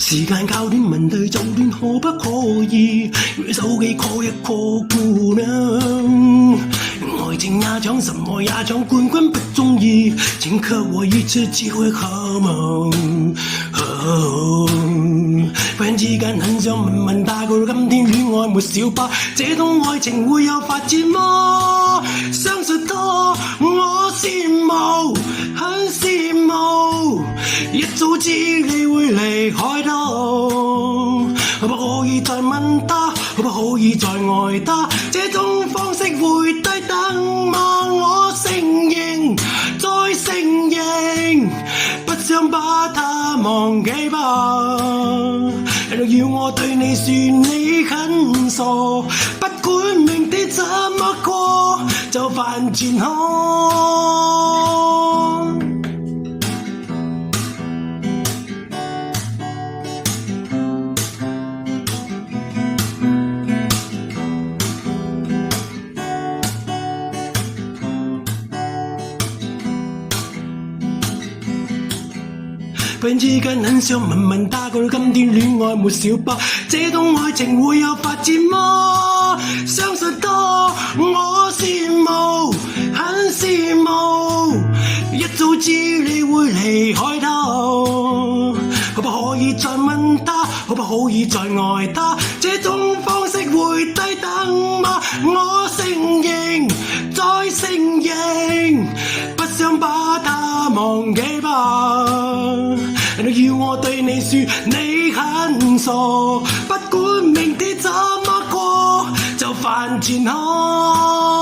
時間搞亂問題就亂，可不可以用手機 call 一 call 姑娘？愛情呀搶，什麼呀搶，冠軍不中意，請給我一次機會好嗎？忽然之間很想問問大哥，今天戀愛沒小巴，這種愛情會有發展嗎？相信他，我羨慕，很羨慕，一早知你會離開他，可不可以再問他，可不可以再愛他，這種方式會低等嗎？我承認，再承認，不想把他忘記吧。要我對你說你很傻，不管明天怎麼過，就犯賤腔。忽然之間很想問問大哥，今天戀愛沒小巴，這種愛情會有發展嗎？相信他，我羨慕，很羨慕，一早知你會離開他，可不可以再問他，可不可以再愛他，這種方式會低等嗎？我承認，再承認，不想把他忘記吧。要我對你說你很傻，不管明天怎麼過，就犯賤腔。